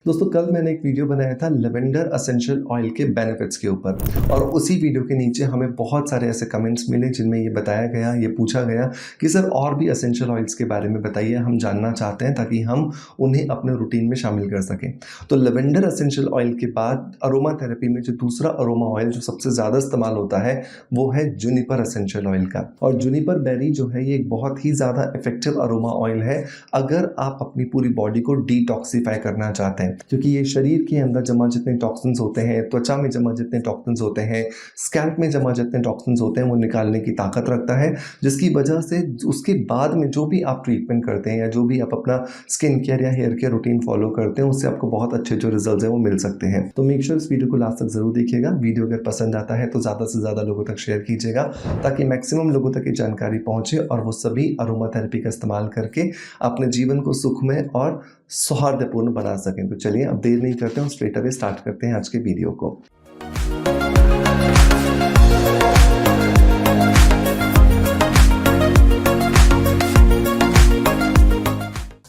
दोस्तों कल मैंने एक वीडियो बनाया था लेवेंडर एसेंशियल ऑयल के बेनिफिट्स के ऊपर और उसी वीडियो के नीचे हमें बहुत सारे ऐसे कमेंट्स मिले जिनमें ये बताया गया, ये पूछा गया कि सर और भी एसेंशियल ऑयल्स के बारे में बताइए, हम जानना चाहते हैं ताकि हम उन्हें अपने रूटीन में शामिल कर सकें। तो लेवेंडर एसेंशियल ऑयल के बाद अरोमा थेरेपी में जो दूसरा अरोमा ऑयल जो सबसे ज़्यादा इस्तेमाल होता है वो है जूनिपर एसेंशियल ऑयल का। और जूनिपर बेरी जो है ये एक बहुत ही ज़्यादा इफेक्टिव अरोमा ऑयल है अगर आप अपनी पूरी बॉडी को डिटॉक्सीफाई करना चाहते हैं, क्योंकि ये शरीर के अंदर जमा जितने टॉक्सिन्स होते हैं, त्वचा में जमा जितने टॉक्सिन्स होते हैं, स्कैल्प में जमा जितने टॉक्सिन्स होते हैं वो निकालने की ताकत रखता है, जिसकी वजह से उसके बाद में जो भी आप ट्रीटमेंट करते हैं या जो भी आप अपना स्किन केयर या हेयर केयर रूटीन फॉलो करते हैं उससे आपको बहुत अच्छे जो रिजल्ट हैं वो मिल सकते हैं। तो मेक श्योर इस वीडियो को लास्ट तक जरूर देखिएगा। वीडियो अगर पसंद आता है तो ज़्यादा से ज़्यादा लोगों तक शेयर कीजिएगा ताकि मैक्सिमम लोगों तक ये जानकारी पहुंचे और वो सभी अरोमा थेरेपी का इस्तेमाल करके अपने जीवन को सुखमय और सौहार्दपूर्ण बना सकें। तो चलिए अब देर नहीं करते हैं, स्ट्रेट अवे स्टार्ट करते हैं आज के वीडियो को।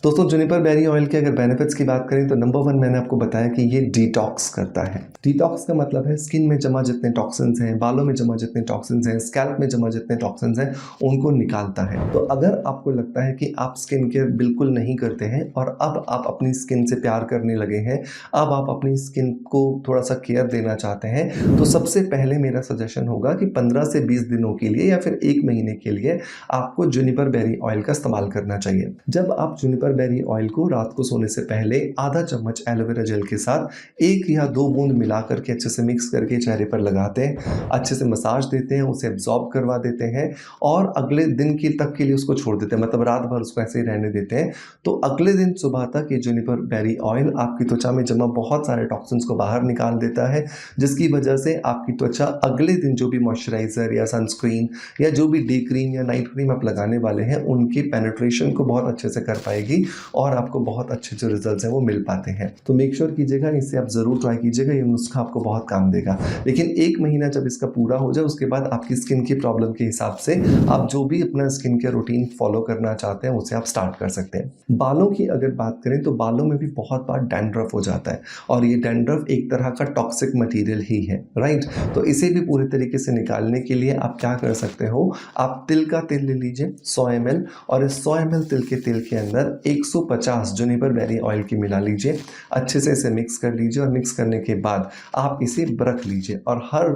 दोस्तों जूनिपर बेरी ऑयल के अगर बेनिफिट्स की बात करें तो नंबर 1 मैंने आपको बताया कि ये डिटॉक्स करता है। डिटॉक्स का मतलब है स्किन में जमा जितने टॉक्सिन्स हैं, बालों में जमा जितने टॉक्सिन्स हैं, स्कैल्प में जमा जितने टॉक्सिन्स हैं उनको निकालता है। तो अगर आपको लगता है कि आप स्किन केयर बिल्कुल नहीं करते हैं और अब आप अपनी स्किन से प्यार करने लगे हैं, अब आप अपनी स्किन को थोड़ा सा केयर देना चाहते हैं, तो सबसे पहले मेरा सजेशन होगा कि 15 से 20 दिनों के लिए या फिर 1 महीने के लिए आपको जूनिपर बेरी ऑयल का इस्तेमाल करना चाहिए। जब आप जूनिपर बेरी ऑयल को रात को सोने से पहले आधा चम्मच एलोवेरा जेल के साथ 1 या 2 बूंद मिला करके अच्छे से मिक्स करके चेहरे पर लगाते हैं, अच्छे से मसाज देते हैं, उसे एब्जॉर्ब करवा देते हैं और अगले दिन की तक के लिए उसको छोड़ देते हैं, मतलब रात भर उसको ऐसे ही रहने देते हैं। तो अगले दिन सुबह तक ये जूनिपर बेरी ऑयल आपकी त्वचा में जमा बहुत सारे टॉक्सिन्स को बाहर निकाल देता है, जिसकी वजह से आपकी त्वचा अगले दिन जो भी मॉइस्चराइजर या सनस्क्रीन या जो भी डे क्रीम या नाइट क्रीम आप लगाने वाले हैं उनकी पेनिट्रेशन को बहुत अच्छे से कर पाएगी और आपको बहुत अच्छे जो रिजल्ट्स हैं वो मिल पाते हैं। तो मेक श्योर कीजिएगा, इसे आप जरूर ट्राई कीजिएगा, ये नुस्खा आपको बहुत काम देगा। लेकिन 1 महीना जब इसका पूरा हो जाए उसके बाद आपकी स्किन की प्रॉब्लम के हिसाब से आप जो भी अपना स्किन केयर रूटीन फॉलो करना चाहते हैं उसे आप स्टार्ट कर सकते हैं। बालों की अगर बात करें तो बालों में भी बहुत बार डैंड्रफ हो जाता है और ये डैंड्रफ एक तरह का टॉक्सिक मटीरियल ही है, राइट। तो इसे भी पूरी तरीके से निकालने के लिए आप क्या कर सकते हो, आप तिल का तेल ले लीजिए 100 ml और इस 100 ml तिल के तेल के अंदर 150 जूनिपर बेरी ऑयल की मिला लीजिए, अच्छे से इसे मिक्स कर लीजिए और मिक्स करने के बाद आप इसे रख लीजिए और हर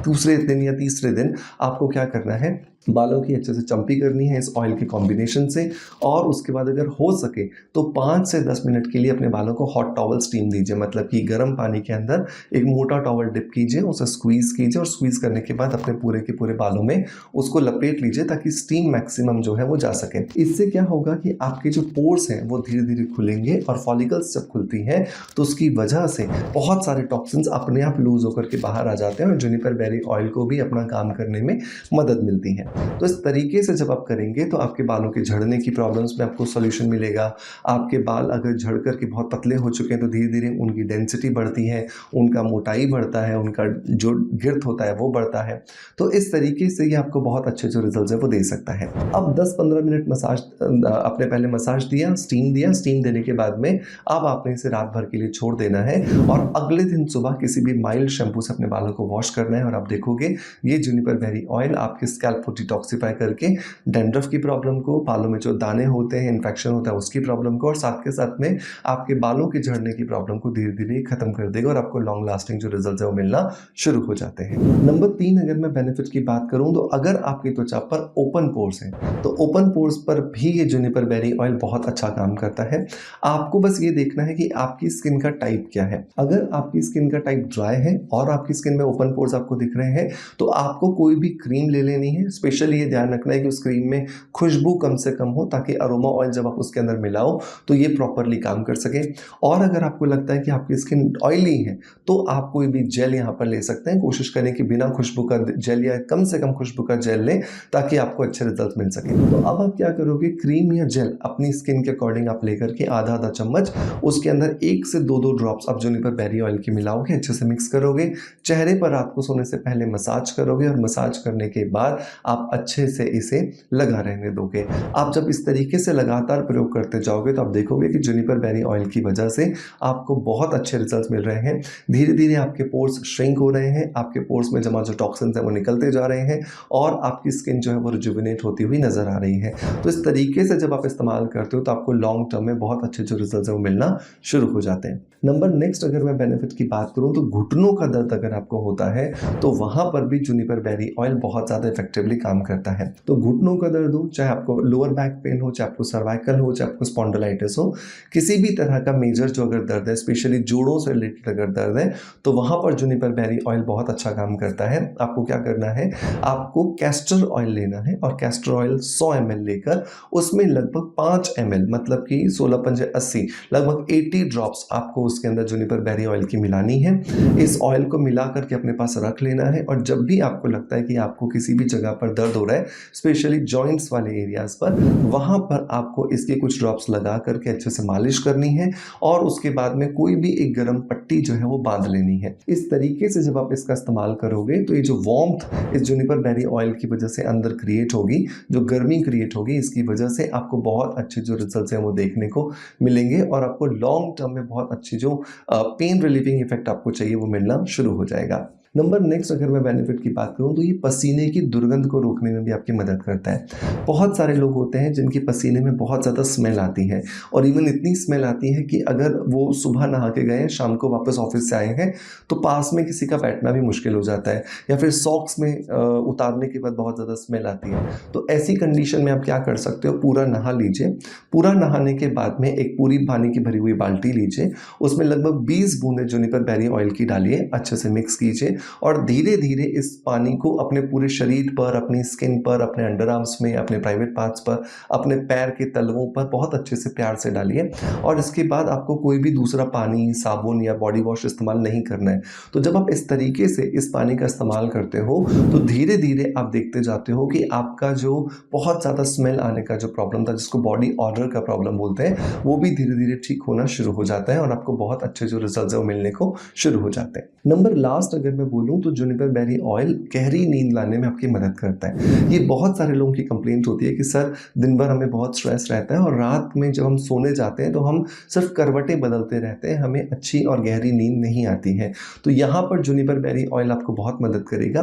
दूसरे दिन या तीसरे दिन आपको क्या करना है, बालों की अच्छे से चंपी करनी है इस ऑयल के कॉम्बिनेशन से और उसके बाद अगर हो सके तो 5 से 10 मिनट के लिए अपने बालों को हॉट टॉवल स्टीम दीजिए, मतलब कि गर्म पानी के अंदर एक मोटा टॉवल डिप कीजिए, उसे स्क्वीज कीजिए और स्क्वीज करने के बाद अपने पूरे के पूरे बालों में उसको लपेट लीजिए ताकि स्टीम मैक्सिमम जो है वो जा सके। इससे क्या होगा कि आपके जो पोर्स हैं वो धीरे धीरे खुलेंगे और फॉलिकल्स जब खुलती हैं तो उसकी वजह से बहुत सारे टॉक्सिन्स अपने आप लूज होकर के बाहर आ जाते हैं और जूनिपर बेरी ऑयल को भी अपना काम करने में मदद मिलती है। तो इस तरीके से जब आप करेंगे तो आपके बालों के झड़ने की प्रॉब्लम्स में आपको सॉल्यूशन मिलेगा। आपके बाल अगर झड़ करके बहुत पतले हो चुके हैं तो धीरे धीरे उनकी डेंसिटी बढ़ती है, उनका मोटाई बढ़ता है, उनका जो गिर्थ होता है वो बढ़ता है। तो इस तरीके से ये आपको बहुत अच्छे जो रिजल्ट है वो दे सकता है। अब 10-15 मिनट मसाज आपने पहले मसाज दिया, स्टीम देने के बाद में अब आपने इसे रात भर के लिए छोड़ देना है और अगले दिन सुबह किसी भी माइल्ड शैम्पू से अपने बालों को वॉश करना है और आप देखोगे ये जूनिपर बेरी ऑयल आपके स्कैल्प को डिटॉक्सिफाई करके डैंड्रफ की प्रॉब्लम को, बालों में जो दाने होते हैं, इन्फेक्शन होता है उसकी प्रॉब्लम को और साथ के साथ में आपके बालों के झड़ने की प्रॉब्लम को धीरे धीरे खत्म कर देगा और आपको लॉन्ग लास्टिंग जो रिजल्ट है वो मिलना शुरू हो जाते हैं। नंबर 3 अगर मैं बेनिफिट की बात करूं तो अगर आपकी त्वचा पर ओपन पोर्स हैं तो ओपन पोर्स पर भी ये जूनिपर बेरी ऑयल बहुत अच्छा काम करता है। आपको बस ये देखना है कि आपकी स्किन का टाइप क्या है। अगर आपकी स्किन का टाइप ड्राई है और आपकी स्किन में ओपन पोर्स आपको दिख रहे हैं तो आपको कोई भी क्रीम ले लेनी है। स्पेशली ये ध्यान रखना है कि उस क्रीम में खुशबू कम से कम हो ताकि अरोमा ऑयल जब आप उसके अंदर मिलाओ तो ये प्रॉपरली काम कर सके। और अगर आपको लगता है कि आपकी स्किन ऑयली है तो आप कोई भी जेल यहाँ पर ले सकते हैं। कोशिश करें कि बिना खुशबू का जेल या कम से कम खुशबू का जेल लें ताकि आपको अच्छे रिजल्ट मिल सके। तो अब आप क्या करोगे, क्रीम या जेल अपनी स्किन के अकॉर्डिंग आप लेकर के आधा चम्मच उसके अंदर 1 से 2 ड्रॉप्स आप जूनिपर बेरी ऑयल की मिलाओगे, अच्छे से मिक्स करोगे, चेहरे पर रात को सोने से पहले मसाज करोगे और मसाज करने के बाद आप अच्छे से इसे लगा रहने दोगे। आप जब इस तरीके से लगातार प्रयोग करते जाओगे तो आप देखोगे कि जुनिपर बेरी ऑयल की वजह से आपको बहुत अच्छे रिजल्ट्स मिल रहे हैं। धीरे धीरे आपके पोर्स श्रिंक हो रहे हैं, आपके पोर्स में जमा जो टॉक्सिन्स हैं वो निकलते जा रहे हैं और आपकी स्किन जो है वो रिजुविनेट होती हुई नजर आ रही है। तो इस तरीके से जब आप इस्तेमाल करते हो तो आपको लॉन्ग टर्म में बहुत अच्छे जो रिजल्ट्स हैं वो मिलना शुरू हो जाते हैं। नंबर नेक्स्ट अगर मैं बेनिफिट की बात करूं तो घुटनों का दर्द अगर आपको होता है तो वहां पर भी जुनिपर बेरी ऑयल बहुत ज़्यादा इफेक्टिवली काम करता है। तो घुटनों का दर्द हो, चाहे आपको लोअर बैक पेन हो, चाहे आपको सर्वाइकल हो, चाहे आपको स्पॉन्डिलाइटिस हो, किसी भी तरह का मेजर जो अगर दर्द है, स्पेशली जोड़ों से रिलेटेड अगर दर्द है, तो वहां पर जुनिपर बेरी ऑयल बहुत अच्छा काम करता है। आपको क्या करना है, आपको कैस्टर ऑयल लेना है और कैस्टर ऑयल 100 ml लेकर उसमें लगभग 5 ml मतलब कि 16 पंजे 80 लगभग 80 ड्रॉप्स आपको उसके अंदर जुनिपर बेरी ऑयल की मिलानी है। इस ऑयल को मिला करके अपने पास रख लेना है और जब भी आपको लगता है कि आपको किसी भी जगह पर दर्द हो रहा है, स्पेशली जॉइंट्स वाले एरियाज पर, वहां पर आपको इसके कुछ ड्रॉप्स लगा करके अच्छे से मालिश करनी है और उसके बाद में कोई भी एक गर्म पट्टी जो है वो बांध लेनी है। इस तरीके से जब आप इसका इस्तेमाल करोगे तो ये जो वार्मथ इस जुनिपर बेरी ऑयल की वजह से अंदर क्रिएट होगी, जो गर्मी क्रिएट होगी, इसकी वजह से आपको बहुत अच्छे जो रिजल्ट्स हैं वो देखने को मिलेंगे और आपको लॉन्ग टर्म में बहुत अच्छी जो पेन रिलीविंग इफेक्ट आपको चाहिए वो मिलना शुरू हो जाएगा। नंबर नेक्स्ट अगर मैं बेनिफिट की बात करूं तो ये पसीने की दुर्गंध को रोकने में भी आपकी मदद करता है। बहुत सारे लोग होते हैं जिनके पसीने में बहुत ज़्यादा स्मेल आती है और इवन इतनी स्मेल आती है कि अगर वो सुबह नहा के गए, शाम को वापस ऑफिस से आए हैं तो पास में किसी का बैठना भी मुश्किल हो जाता है या फिर सॉक्स में उतारने के बाद बहुत ज़्यादा स्मेल आती है। तो ऐसी कंडीशन में आप क्या कर सकते हो, पूरा नहा लीजिए। पूरा नहाने के बाद में एक पूरी पानी की भरी हुई बाल्टी लीजिए, उसमें लगभग 20 बूंदे जुनिपर बेरी ऑयल की डालिए, अच्छे से मिक्स कीजिए और धीरे धीरे इस पानी को अपने पूरे शरीर पर, अपनी स्किन पर, अपने अंडर आर्म्स में, अपने प्राइवेट पार्ट्स पर, अपने पैर के तलवों पर बहुत अच्छे से प्यार से डालिए और इसके बाद आपको कोई भी दूसरा पानी, साबुन या बॉडी वॉश इस्तेमाल नहीं करना है। तो जब आप इस तरीके से इस पानी का इस्तेमाल करते हो तो धीरे धीरे आप देखते जाते हो कि आपका जो बहुत ज़्यादा स्मेल आने का जो प्रॉब्लम था, जिसको बॉडी ऑर्डर का प्रॉब्लम बोलते हैं, वो भी धीरे धीरे ठीक होना शुरू हो जाता है और आपको बहुत अच्छे जो रिजल्ट है वो मिलने को शुरू हो जाते हैं। नंबर लास्ट अगर मैं बोलूँ तो जुनिपर बेरी ऑयल गहरी नींद लाने में आपकी मदद करता है। ये बहुत सारे लोगों की कंप्लेंट होती है कि सर दिन भर हमें बहुत स्ट्रेस रहता है और रात में जब हम सोने जाते हैं तो हम सिर्फ करवटें बदलते रहते हैं, हमें अच्छी और गहरी नींद नहीं आती है। तो यहाँ पर जुनिपर बेरी ऑयल आपको बहुत मदद करेगा।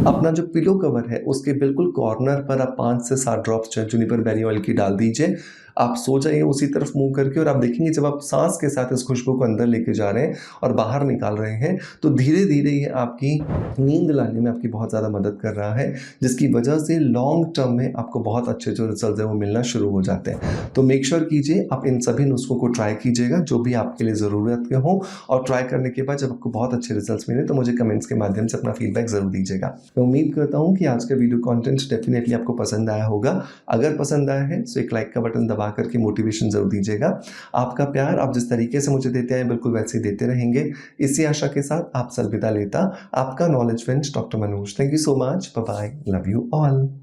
अपना जो पिलो कवर है उसके बिल्कुल कॉर्नर पर आप 5 से 7 ड्रॉप्स जुनिपर बेरी ऑयल की डाल दीजिए। आप सो जाइए उसी तरफ मुंह करके और आप देखेंगे जब आप सांस के साथ इस खुशबू को अंदर लेके जा रहे हैं और बाहर निकाल रहे हैं तो धीरे धीरे ये आपकी नींद लाने में आपकी बहुत ज़्यादा मदद कर रहा है, जिसकी वजह से लॉन्ग टर्म में आपको बहुत अच्छे जो रिजल्ट है वो मिलना शुरू हो जाते हैं। तो मेक श्योर कीजिए आप इन सभी नुस्खों को ट्राई कीजिएगा जो भी आपके लिए ज़रूरत के हो और ट्राई करने के बाद जब आपको बहुत अच्छे रिजल्ट मिले तो मुझे कमेंट्स के माध्यम से अपना फीडबैक ज़रूर दीजिएगा। मैं उम्मीद करता हूँ कि आज का वीडियो कॉन्टेंट डेफिनेटली आपको पसंद आया होगा। अगर पसंद आया है तो एक लाइक का बटन दबा करके मोटिवेशन जरूर दीजिएगा। आपका प्यार आप जिस तरीके से मुझे देते हैं बिल्कुल वैसे ही देते रहेंगे, इसी आशा के साथ आपसे अलविदा लेता आपका knowledge friend doctor Manoj. Thank you so much, bye bye, love you all.